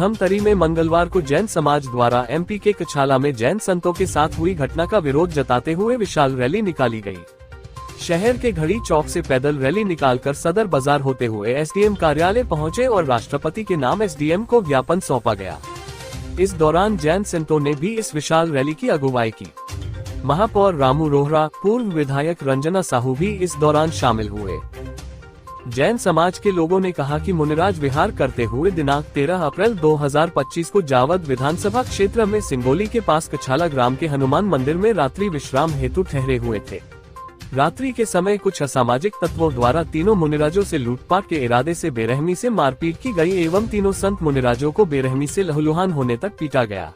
धमतरी में मंगलवार को जैन समाज द्वारा एमपी के कछाला में जैन संतों के साथ हुई घटना का विरोध जताते हुए विशाल रैली निकाली गई। शहर के घड़ी चौक से पैदल रैली निकालकर सदर बाजार होते हुए एसडीएम कार्यालय पहुंचे और राष्ट्रपति के नाम एसडीएम को ज्ञापन सौंपा गया। इस दौरान जैन संतों ने भी इस विशाल रैली की अगुवाई की। महापौर रामू रोहरा, पूर्व विधायक रंजना साहू भी इस दौरान शामिल हुए। जैन समाज के लोगों ने कहा कि मुनिराज विहार करते हुए दिनांक 13 अप्रैल 2025 को जावद विधानसभा क्षेत्र में सिंगोली के पास कछाला ग्राम के हनुमान मंदिर में रात्रि विश्राम हेतु ठहरे हुए थे। रात्रि के समय कुछ असामाजिक तत्वों द्वारा तीनों मुनिराजों से लूटपाट के इरादे से बेरहमी से मारपीट की गई एवं तीनों संत मुनिराजों को बेरहमी से लहूलुहान होने तक पीटा गया।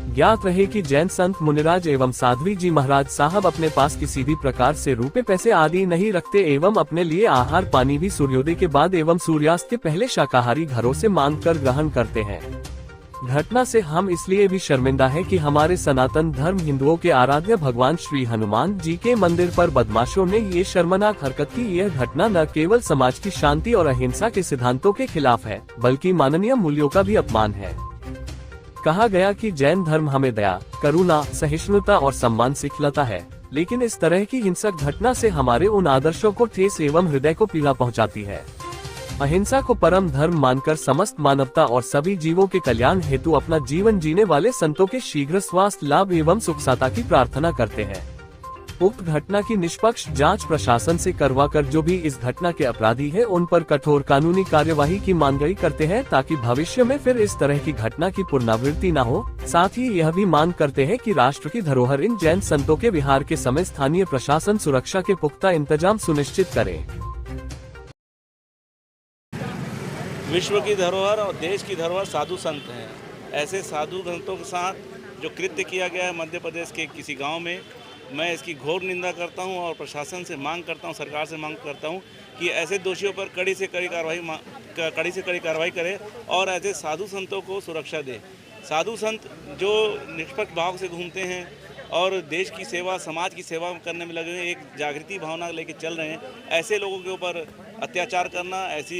ज्ञात रहे कि जैन संत मुनिराज एवं साध्वी जी महाराज साहब अपने पास किसी भी प्रकार से रुपए पैसे आदि नहीं रखते एवं अपने लिए आहार पानी भी सूर्योदय के बाद एवं सूर्यास्त के पहले शाकाहारी घरों से मांग कर ग्रहण करते हैं। घटना से हम इसलिए भी शर्मिंदा है कि हमारे सनातन धर्म हिंदुओं के आराध्य भगवान श्री हनुमान जी के मंदिर पर बदमाशों ने ये शर्मनाक हरकत की। यह घटना न केवल समाज की शांति और अहिंसा के सिद्धांतों के खिलाफ है, बल्कि माननीय मूल्यों का भी अपमान है। कहा गया कि जैन धर्म हमें दया, करुणा, सहिष्णुता और सम्मान सिखलाता है, लेकिन इस तरह की हिंसक घटना से हमारे उन आदर्शों को ठेस एवं हृदय को पीड़ा पहुंचाती है। अहिंसा को परम धर्म मानकर समस्त मानवता और सभी जीवों के कल्याण हेतु अपना जीवन जीने वाले संतों के शीघ्र स्वास्थ्य लाभ एवं सुखसाता की प्रार्थना करते हैं। उक्त घटना की निष्पक्ष जांच प्रशासन से करवाकर जो भी इस घटना के अपराधी हैं उन पर कठोर कानूनी कार्यवाही की मांग करते हैं, ताकि भविष्य में फिर इस तरह की घटना की पुनरावृत्ति न हो। साथ ही यह भी मांग करते हैं कि राष्ट्र की धरोहर इन जैन संतों के विहार के समय स्थानीय प्रशासन सुरक्षा के पुख्ता इंतजाम सुनिश्चित करे। विश्व की धरोहर और देश की धरोहर साधु संत हैं। ऐसे साधु संतों के साथ जो कृत्य किया गया है मध्य प्रदेश के किसी गांव में, मैं इसकी घोर निंदा करता हूं और प्रशासन से मांग करता हूं, सरकार से मांग करता हूं कि ऐसे दोषियों पर कड़ी से कड़ी कार्रवाई करे और ऐसे साधु संतों को सुरक्षा दे। साधु संत जो निष्पक्ष भाव से घूमते हैं और देश की सेवा, समाज की सेवा करने में लगे हैं, एक जागृति भावना लेके चल रहे हैं, ऐसे लोगों के ऊपर अत्याचार करना, ऐसी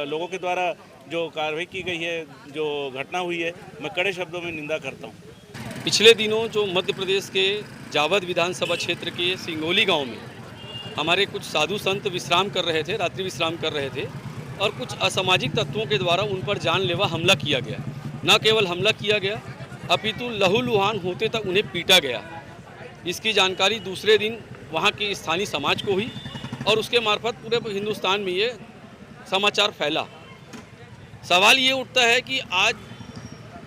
लोगों के द्वारा जो कार्रवाई की गई है, जो घटना हुई है, मैं कड़े शब्दों में निंदा करता हूँ। पिछले दिनों जो मध्य प्रदेश के जावद विधानसभा क्षेत्र के सिंगोली गांव में हमारे कुछ साधु संत विश्राम कर रहे थे, रात्रि विश्राम कर रहे थे और कुछ असामाजिक तत्वों के द्वारा उन पर जानलेवा हमला किया गया। न केवल हमला किया गया अपितु लहूलुहान होते तक उन्हें पीटा गया। इसकी जानकारी दूसरे दिन वहां के स्थानीय समाज को हुई और उसके मार्फत पूरे हिंदुस्तान में ये समाचार फैला। सवाल ये उठता है कि आज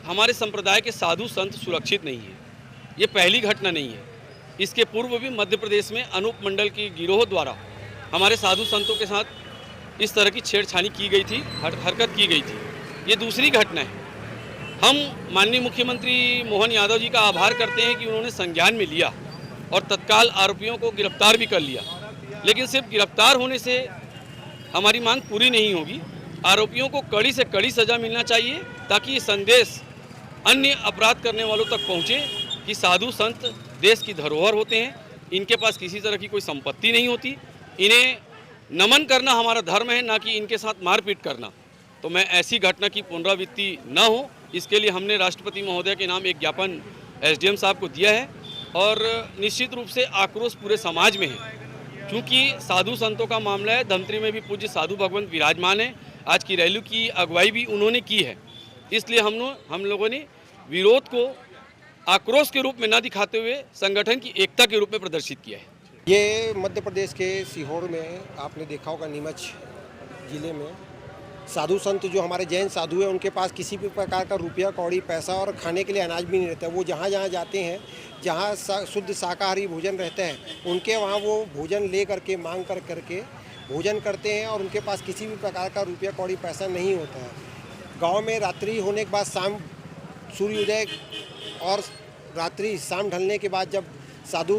हमारे संप्रदाय के साधु संत सुरक्षित नहीं है। ये पहली घटना नहीं है। इसके पूर्व भी मध्य प्रदेश में अनूप मंडल की गिरोह द्वारा हमारे साधु संतों के साथ इस तरह की छेड़छाड़ी की गई थी, हरकत की गई थी। ये दूसरी घटना है। हम माननीय मुख्यमंत्री मोहन यादव जी का आभार करते हैं कि उन्होंने संज्ञान में लिया और तत्काल आरोपियों को गिरफ्तार भी कर लिया। लेकिन सिर्फ गिरफ्तार होने से हमारी मांग पूरी नहीं होगी। आरोपियों को कड़ी से कड़ी सज़ा मिलना चाहिए, ताकि ये संदेश अन्य अपराध करने वालों तक पहुँचे कि साधु संत देश की धरोहर होते हैं, इनके पास किसी तरह की कोई संपत्ति नहीं होती, इन्हें नमन करना हमारा धर्म है, ना कि इनके साथ मारपीट करना। तो मैं ऐसी घटना की पुनरावृत्ति न हो, इसके लिए हमने राष्ट्रपति महोदय के नाम एक ज्ञापन एसडीएम साहब को दिया है और निश्चित रूप से आक्रोश पूरे समाज में है। क्योंकि साधु संतों का मामला है, धमतरी में भी पूज्य साधु भगवंत विराजमान है। आज की रैली की अगुवाई भी उन्होंने की है, इसलिए हम लोगों ने विरोध को आक्रोश के रूप में न दिखाते हुए संगठन की एकता के रूप में प्रदर्शित किया है। ये मध्य प्रदेश के सीहोर में आपने देखा होगा, नीमच जिले में साधु संत जो हमारे जैन साधु हैं, उनके पास किसी भी प्रकार का रुपया कौड़ी पैसा और खाने के लिए अनाज भी नहीं रहता है। वो जहाँ जहाँ जाते हैं, जहाँ शुद्ध शाकाहारी भोजन रहता है, उनके वहाँ वो भोजन ले करके मांग करके भोजन करते हैं और उनके पास किसी भी प्रकार का रुपया कौड़ी पैसा नहीं होता है। गांव में रात्रि होने के बाद शाम सूर्योदय और रात्रि शाम ढलने के बाद जब साधु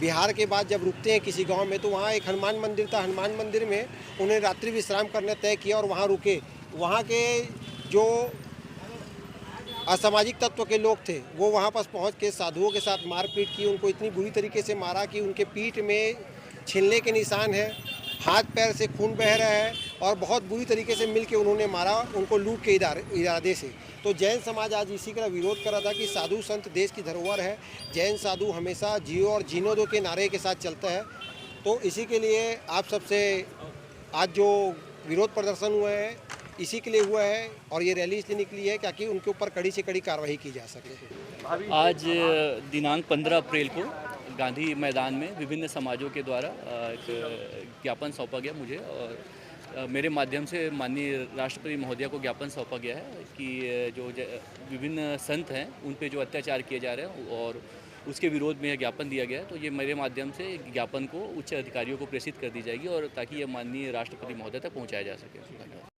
बिहार के बाद जब रुकते हैं किसी गांव में, तो वहाँ एक हनुमान मंदिर था। हनुमान मंदिर में उन्हें रात्रि विश्राम करने तय किया और वहाँ रुके। वहाँ के जो असामाजिक तत्व के लोग थे वो वहाँ पास पहुँच के साधुओं के साथ मारपीट की। उनको इतनी बुरी तरीके से मारा कि उनके पीठ में छिलने के निशान है, हाथ पैर से खून बह रहा है और बहुत बुरी तरीके से मिल के उन्होंने मारा, उनको लूट के इरादे से। तो जैन समाज आज इसी का विरोध कर रहा था कि साधु संत देश की धरोहर है, जैन साधु हमेशा जियो और जीनो दो के नारे के साथ चलता है। तो इसी के लिए आप सबसे आज जो विरोध प्रदर्शन हुआ है इसी के लिए हुआ है, और ये रैली इसलिए निकली है ताकि उनके ऊपर कड़ी से कड़ी कार्रवाई की जा सके। आज दिनांक 15 अप्रैल को गांधी मैदान में विभिन्न समाजों के द्वारा एक ज्ञापन सौंपा गया मुझे, और मेरे माध्यम से माननीय राष्ट्रपति महोदया को ज्ञापन सौंपा गया है कि जो विभिन्न संत हैं उन पे जो अत्याचार किए जा रहे हैं और उसके विरोध में यह ज्ञापन दिया गया है। तो ये मेरे माध्यम से ज्ञापन को उच्च अधिकारियों को प्रेषित कर दी जाएगी और ताकि ये माननीय राष्ट्रपति महोदय तक पहुँचाया जा सके। धन्यवाद।